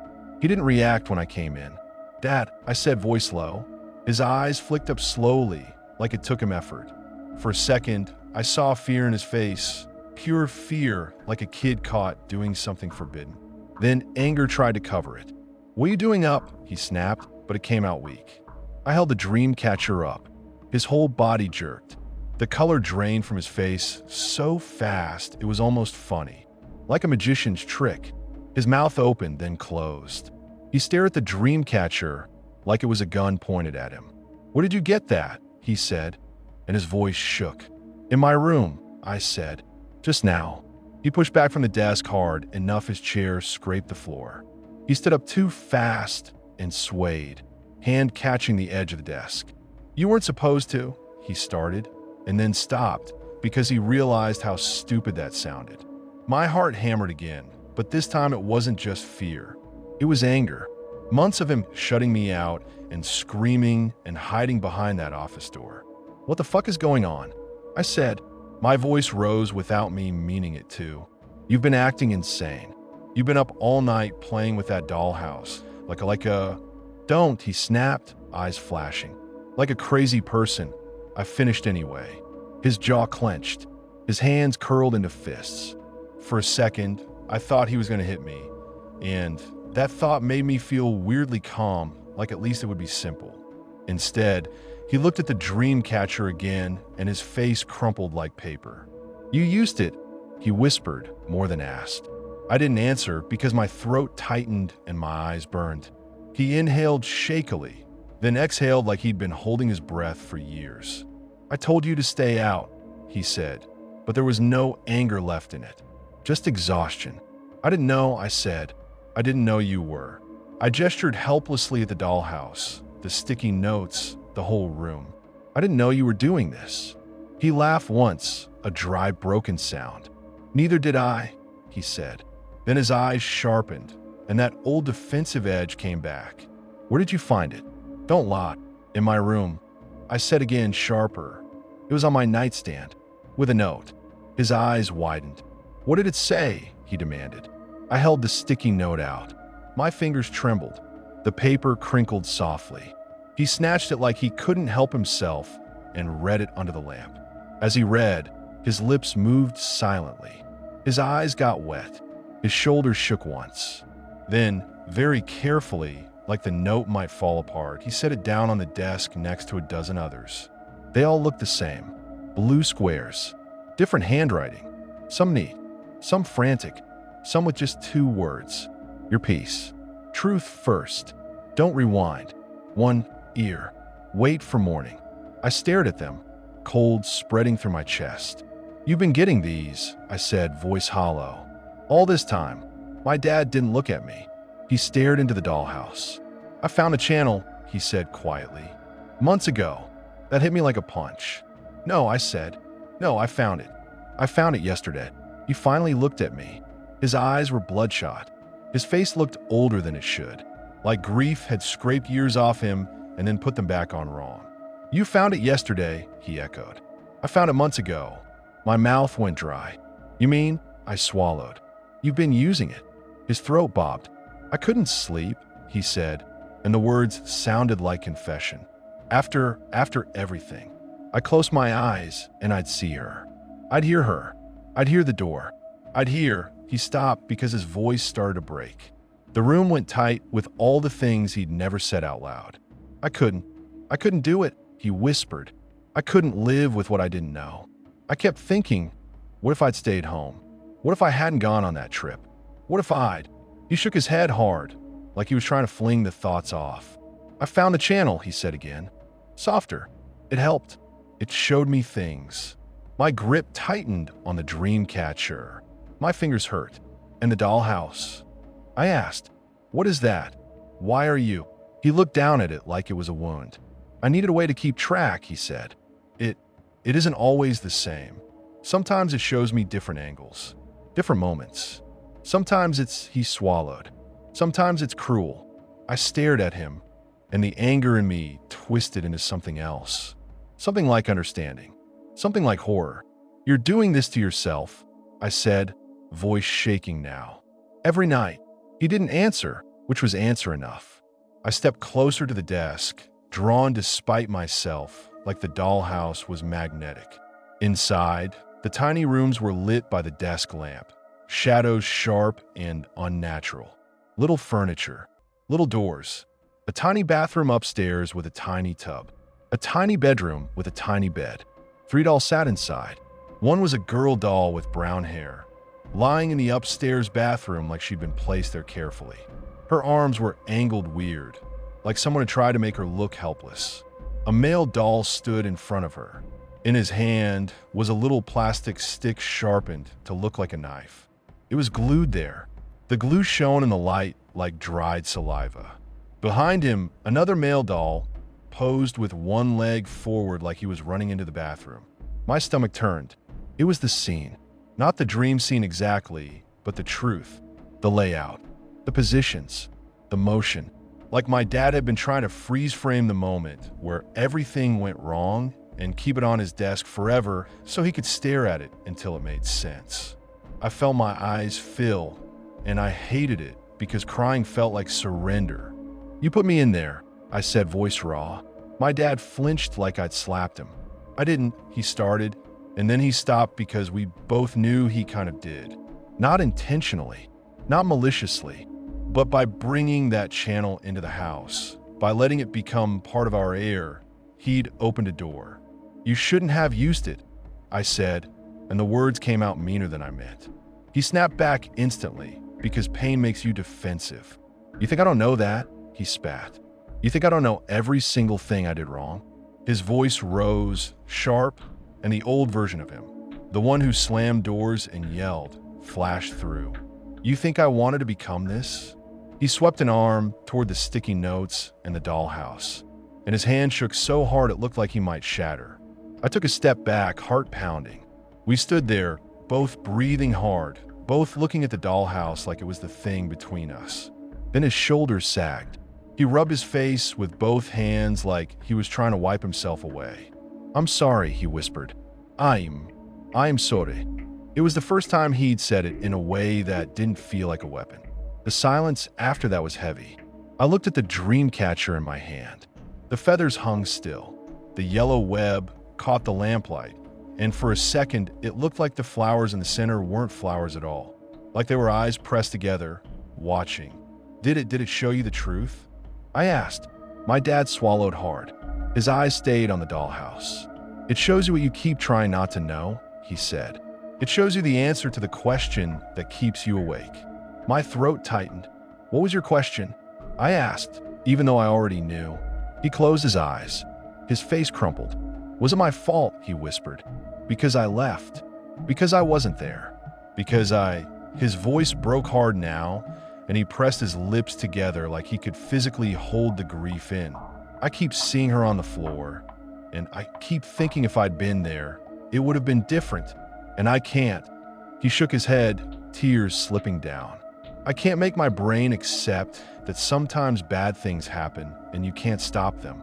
He didn't react when I came in. "Dad," I said, voice low. His eyes flicked up slowly, like it took him effort. For a second, I saw fear in his face, pure fear, like a kid caught doing something forbidden. Then anger tried to cover it. "What are you doing up?" he snapped, but it came out weak. I held the dream catcher up. His whole body jerked. The color drained from his face so fast it was almost funny, like a magician's trick. His mouth opened, then closed. He stared at the dream catcher like it was a gun pointed at him. "Where did you get that?" he said, and his voice shook. "In my room," I said. "Just now." He pushed back from the desk hard, enough his chair scraped the floor. He stood up too fast and swayed, hand catching the edge of the desk. "You weren't supposed to," he started, and then stopped because he realized how stupid that sounded. My heart hammered again, but this time it wasn't just fear. It was anger. Months of him shutting me out and screaming and hiding behind that office door. "What the fuck is going on?" I said. My voice rose without me meaning it to. "You've been acting insane. You've been up all night playing with that dollhouse. Like a... Don't," he snapped, eyes flashing. "Like a crazy person." I finished anyway. His jaw clenched. His hands curled into fists. For a second, I thought he was going to hit me. And that thought made me feel weirdly calm, like at least it would be simple. Instead, he looked at the dream catcher again, and his face crumpled like paper. "You used it," he whispered, more than asked. I didn't answer because my throat tightened and my eyes burned. He inhaled shakily, then exhaled like he'd been holding his breath for years. "I told you to stay out," he said, but there was no anger left in it, just exhaustion. "I didn't know," I said. "I didn't know you were." I gestured helplessly at the dollhouse, the sticky notes, the whole room. "I didn't know you were doing this." He laughed once, a dry, broken sound. "Neither did I," he said. Then his eyes sharpened, and that old defensive edge came back. "Where did you find it?" "Don't lie." "In my room." I said again, sharper. "It was on my nightstand, with a note." His eyes widened. "What did it say?" he demanded. I held the sticky note out. My fingers trembled. The paper crinkled softly. He snatched it like he couldn't help himself and read it under the lamp. As he read, his lips moved silently. His eyes got wet. His shoulders shook once. Then, very carefully, like the note might fall apart, he set it down on the desk next to a dozen others. They all looked the same. Blue squares. Different handwriting. Some neat, some frantic, some with just 2 words. "Your piece. Truth first. Don't rewind. 1 ear. Wait for morning." I stared at them, cold spreading through my chest. "You've been getting these," I said, voice hollow. "All this time." My dad didn't look at me. He stared into the dollhouse. "I found a channel," he said quietly. "Months ago." That hit me like a punch. "No," I said. "No, I found it. I found it yesterday." He finally looked at me. His eyes were bloodshot. His face looked older than it should, like grief had scraped years off him and then put them back on wrong. "You found it yesterday," he echoed. "I found it months ago." My mouth went dry. "You mean?" I swallowed. "You've been using it." His throat bobbed. "I couldn't sleep," he said, and the words sounded like confession. After everything. I closed my eyes and I'd see her. I'd hear her. I'd hear the door. I'd hear. He stopped because his voice started to break. The room went tight with all the things he'd never said out loud. I couldn't do it, he whispered. I couldn't live with what I didn't know. I kept thinking, what if I'd stayed home? What if I hadn't gone on that trip? What if I'd? He shook his head hard, like he was trying to fling the thoughts off. I found the channel, he said again. Softer. It helped. It showed me things. My grip tightened on the dream catcher. My fingers hurt. And the dollhouse. I asked, what is that? Why are you? He looked down at it like it was a wound. I needed a way to keep track, he said. It isn't always the same. Sometimes it shows me different angles, different moments. Sometimes he swallowed. Sometimes it's cruel. I stared at him, and the anger in me twisted into something else. Something like understanding. Something like horror. You're doing this to yourself, I said, voice shaking now. Every night. He didn't answer, which was answer enough. I stepped closer to the desk, drawn despite myself, like the dollhouse was magnetic. Inside, the tiny rooms were lit by the desk lamp, shadows sharp and unnatural. Little furniture, little doors, a tiny bathroom upstairs with a tiny tub, a tiny bedroom with a tiny bed. 3 dolls sat inside. One was a girl doll with brown hair, lying in the upstairs bathroom like she'd been placed there carefully. Her arms were angled weird, like someone had tried to make her look helpless. A male doll stood in front of her. In his hand was a little plastic stick sharpened to look like a knife. It was glued there. The glue shone in the light like dried saliva. Behind him, another male doll posed with one leg forward like he was running into the bathroom. My stomach turned. It was the scene. Not the dream scene exactly, but the truth, the layout, the positions, the motion. Like my dad had been trying to freeze frame the moment where everything went wrong and keep it on his desk forever so he could stare at it until it made sense. I felt my eyes fill, and I hated it because crying felt like surrender. You put me in there, I said, voice raw. My dad flinched like I'd slapped him. I didn't, he started, and then he stopped because we both knew he kind of did. Not intentionally, not maliciously, but by bringing that channel into the house, by letting it become part of our air, he'd opened a door. You shouldn't have used it, I said, and the words came out meaner than I meant. He snapped back instantly because pain makes you defensive. You think I don't know that? He spat. You think I don't know every single thing I did wrong? His voice rose, sharp, and the old version of him, the one who slammed doors and yelled, flashed through. You think I wanted to become this? He swept an arm toward the sticky notes and the dollhouse, and his hand shook so hard it looked like he might shatter. I took a step back, heart pounding. We stood there, both breathing hard, both looking at the dollhouse like it was the thing between us. Then his shoulders sagged. He rubbed his face with both hands like he was trying to wipe himself away. I'm sorry, he whispered. I'm sorry. It was the first time he'd said it in a way that didn't feel like a weapon. The silence after that was heavy. I looked at the dream catcher in my hand. The feathers hung still. The yellow web caught the lamplight, and for a second, it looked like the flowers in the center weren't flowers at all, like they were eyes pressed together, watching. Did it show you the truth? I asked. My dad swallowed hard. His eyes stayed on the dollhouse. It shows you what you keep trying not to know, he said. It shows you the answer to the question that keeps you awake. My throat tightened. What was your question? I asked, even though I already knew. He closed his eyes. His face crumpled. Was it my fault, he whispered. Because I left. Because I wasn't there. His voice broke hard now, and he pressed his lips together like he could physically hold the grief in. I keep seeing her on the floor, and I keep thinking if I'd been there, it would have been different, and I can't. He shook his head, tears slipping down. I can't make my brain accept that sometimes bad things happen and you can't stop them.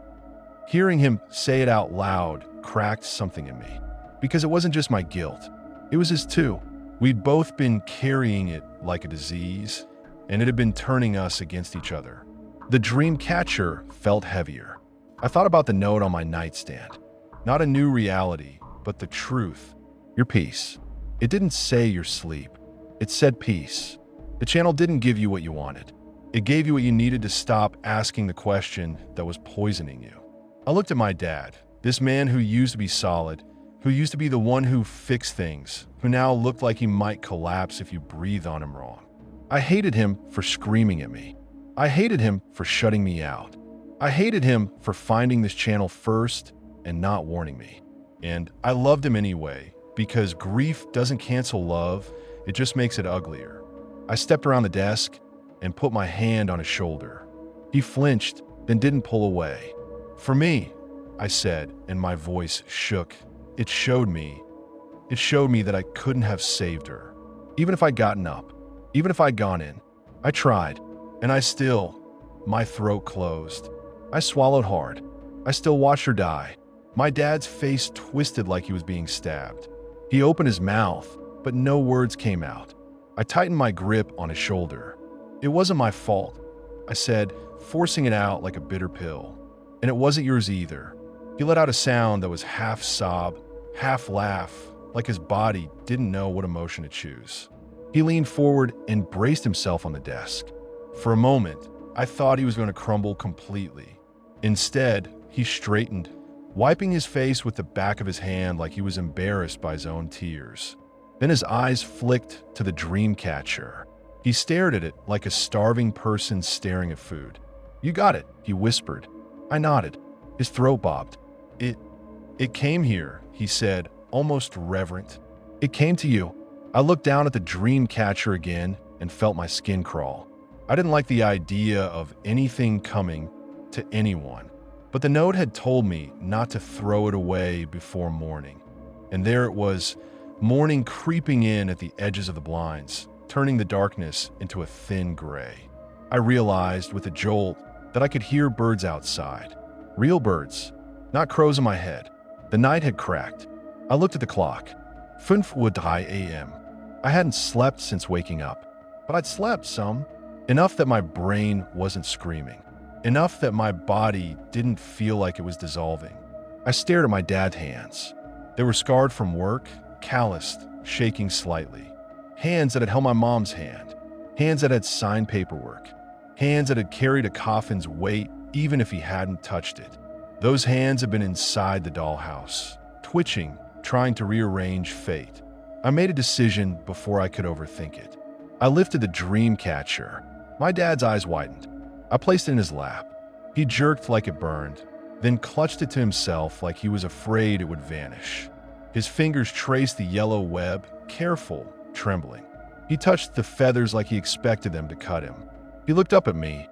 Hearing him say it out loud cracked something in me, because it wasn't just my guilt. It was his too. We'd both been carrying it like a disease, and it had been turning us against each other. The dream catcher felt heavier. I thought about the note on my nightstand. Not a new reality, but the truth. Your peace. It didn't say your sleep. It said peace. The channel didn't give you what you wanted. It gave you what you needed to stop asking the question that was poisoning you. I looked at my dad, this man who used to be solid, who used to be the one who fixed things, who now looked like he might collapse if you breathed on him wrong. I hated him for screaming at me. I hated him for shutting me out. I hated him for finding this channel first and not warning me. And I loved him anyway, because grief doesn't cancel love, it just makes it uglier. I stepped around the desk and put my hand on his shoulder. He flinched, then didn't pull away. For me, I said, and my voice shook. It showed me that I couldn't have saved her. Even if I'd gotten up, even if I'd gone in. I tried, and my throat closed. I swallowed hard. I still watched her die. My dad's face twisted like he was being stabbed. He opened his mouth, but no words came out. I tightened my grip on his shoulder. It wasn't my fault, I said, forcing it out like a bitter pill. And it wasn't yours either. He let out a sound that was half sob, half laugh, like his body didn't know what emotion to choose. He leaned forward and braced himself on the desk. For a moment, I thought he was going to crumble completely. Instead, he straightened, wiping his face with the back of his hand like he was embarrassed by his own tears. Then his eyes flicked to the dream catcher. He stared at it like a starving person staring at food. "You got it," he whispered. I nodded. His throat bobbed. It came here," he said, almost reverent. "It came to you." I looked down at the dream catcher again and felt my skin crawl. I didn't like the idea of anything coming to anyone, but the note had told me not to throw it away before morning. And there it was, morning creeping in at the edges of the blinds, turning the darkness into a thin gray. I realized with a jolt that I could hear birds outside. Real birds, not crows in my head. The night had cracked. I looked at the clock. 5:03 a.m. I hadn't slept since waking up, but I'd slept some. Enough that my brain wasn't screaming. Enough that my body didn't feel like it was dissolving. I stared at my dad's hands. They were scarred from work, calloused, shaking slightly. Hands that had held my mom's hand. Hands that had signed paperwork. Hands that had carried a coffin's weight even if he hadn't touched it. Those hands had been inside the dollhouse, twitching, trying to rearrange fate. I made a decision before I could overthink it. I lifted the dream catcher. My dad's eyes widened. I placed it in his lap. He jerked like it burned, then clutched it to himself like he was afraid it would vanish. His fingers traced the yellow web, careful, trembling. He touched the feathers like he expected them to cut him. He looked up at me,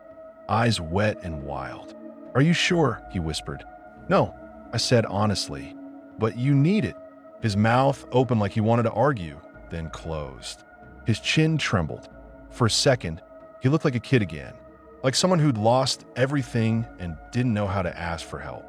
eyes wet and wild. "Are you sure?" he whispered. "No," I said honestly, "but you need it." His mouth opened like he wanted to argue, then closed. His chin trembled. For a second, he looked like a kid again, like someone who'd lost everything and didn't know how to ask for help.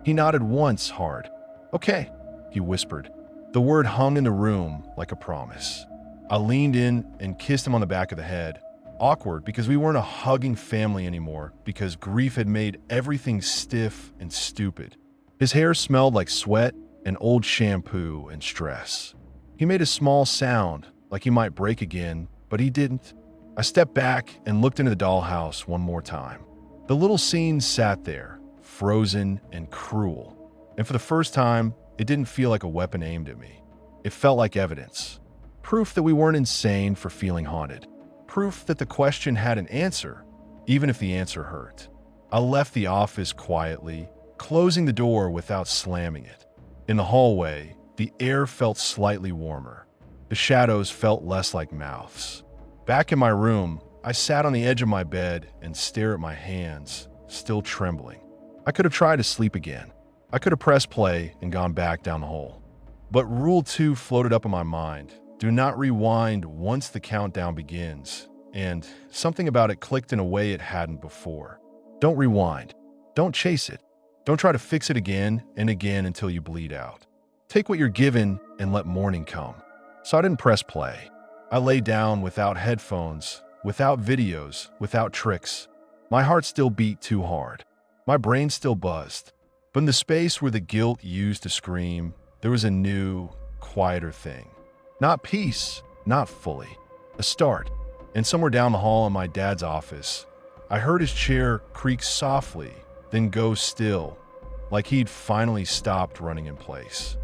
He nodded once hard. "Okay," he whispered. The word hung in the room like a promise. I leaned in and kissed him on the back of the head. Awkward because we weren't a hugging family anymore, because grief had made everything stiff and stupid. His hair smelled like sweat and old shampoo and stress. He made a small sound, like he might break again, but he didn't. I stepped back and looked into the dollhouse one more time. The little scene sat there, frozen and cruel. And for the first time, it didn't feel like a weapon aimed at me. It felt like evidence. Proof that we weren't insane for feeling haunted. Proof that the question had an answer, even if the answer hurt. I left the office quietly, closing the door without slamming it. In the hallway, the air felt slightly warmer. The shadows felt less like mouths. Back in my room, I sat on the edge of my bed and stared at my hands, still trembling. I could have tried to sleep again. I could have pressed play and gone back down the hole. But Rule 2 floated up in my mind. Do not rewind once the countdown begins, and something about it clicked in a way it hadn't before. Don't rewind. Don't chase it. Don't try to fix it again and again until you bleed out. Take what you're given and let morning come. So I didn't press play. I lay down without headphones, without videos, without tricks. My heart still beat too hard. My brain still buzzed. But in the space where the guilt used to scream, there was a new, quieter thing. Not peace, not fully, A start, and somewhere down the hall in my dad's office, I heard his chair creak softly, then go still, like he'd finally stopped running in place.